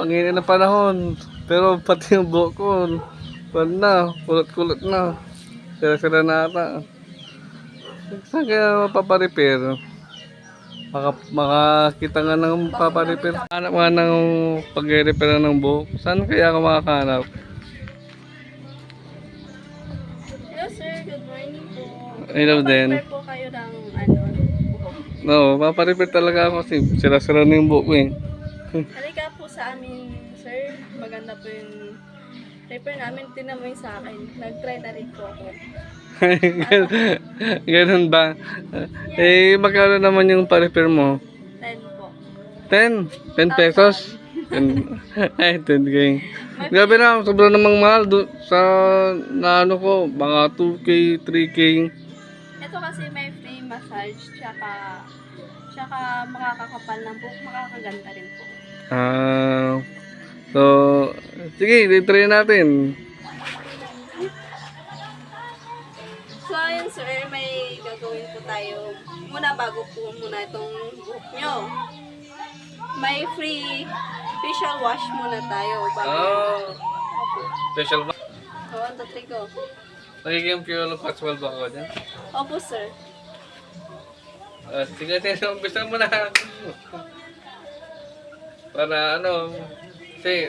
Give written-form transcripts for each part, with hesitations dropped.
ang init na panahon. Pero pati yung buhok ko, pan na, kulot-kulot na. Sira-sira na ata. Saan kaya mapaparepair? Makakita nga ng paparepair. Hanap nga ng pag-repair ng buhok. Saan kaya ako makakahanap? Hello sir, good morning po. Hello din. Paparepair po kayo ng buhok. No, paparepair talaga ako kasi sira-sira na yung buhok ko eh. Halika po sa amin, sir. Maganda po yung repair namin. Tinan mo yung sa akin. Nag-try na rin po ako. Ganun ba? Eh, magkano naman yung pa-repair mo? 10 po. 10? 10 pesos? 10, ay, 10K. Grabe na, sobrang namang mahal. Sa, na ano ko, mga 2K, 3K. Ito kasi may free massage, tsaka makakakapal ng buhok, makakaganda rin po. So, sige, try natin. So, ayun sir, may gagawin po tayo. Muna, bago po muna itong buhok nyo. May free facial wash muna tayo. Special ba? Oo, 1, 2, 3, go. Nagiging pure patchwell ba ako dyan? Opo sir. Sige, umpisa mo na. Para ano, kasi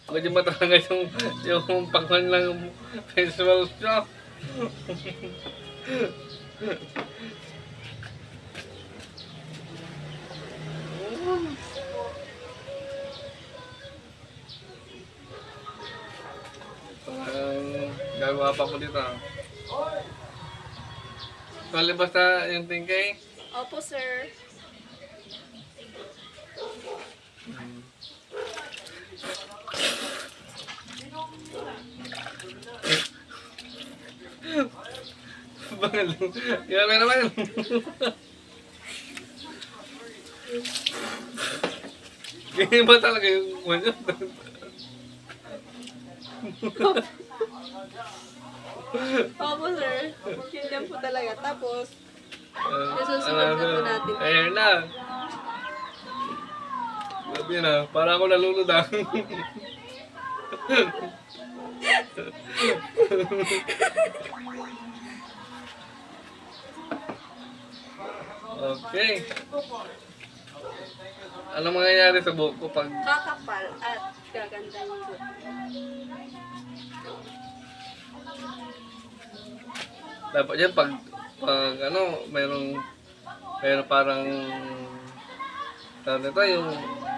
medyo matangay yung pangman ng visuals nyo. Gagawa pa ko dito. Kali basta yung 10K? Opo sir. Bangal. Grabe naman. Ganyan ba talaga yung ano? Opo sir. Yun lang po talaga. Tapos, susunod na po natin. Ayun na. Grabe na. Para ako nalulod ah. Okay. Ano mangyayari sa buhok ko pag... Kakapal at gaganda yung buhok. Dapat yan pag ano, mayroong parang tawag nito yung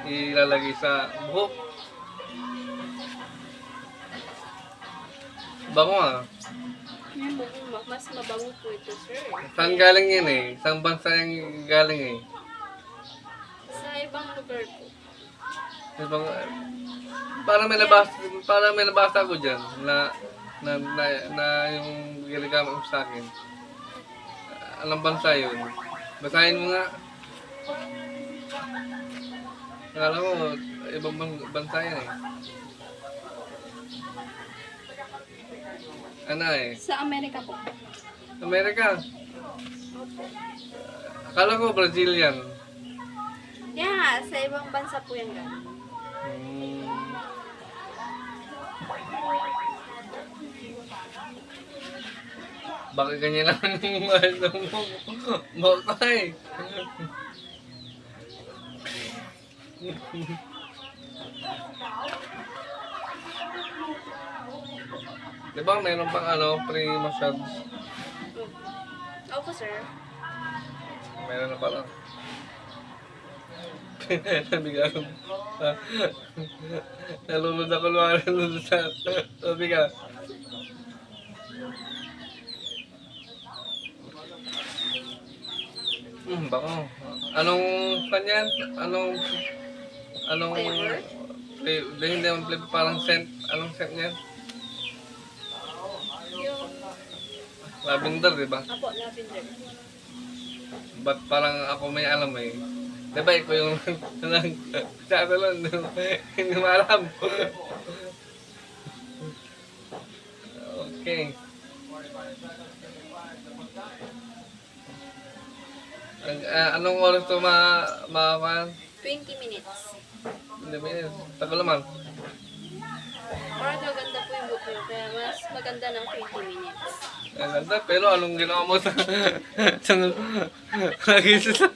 ilalagay sa buhok. Bango ah. Mas mabango po ito sir. Saan galing yan eh? Saan bansa yung galing eh? Sa ibang lugar po. Ibang, parang may nabasa ko dyan na yung ginagamit mo sa akin. Alam bansa yun? Basahin mo nga. Akala mo, ibang bansa yan eh. Ano eh? Sa Amerika po. Amerika. Akala ko Brazilian. Yeah, sa ibang bansa po yan galing. Bakit ganyan naman yung mahal ng mukay? Diba mayroon pang ano, pre-massage? Opo sir. Meron na pala. Nabigan. Nalulod ako lumarin sa sabi ka. Bako. Anong kanyan? Anong Flavor? Hindi naman flavor, parang scent. Anong scent niyan? Yung, Lavender, di ba? opo, lavender. Ba't parang ako may alam eh? Di ba ikaw yung nagsabi lang, hindi mo alam. Okay. Anong oras ito ma 20 minutes. Hindi minutes. Tagal naman. Para maganda po yung buhok nyo, kaya mas maganda ng 20 minutes. Ang ganda, pero anong ginawa mo sa... sa... lagi sa...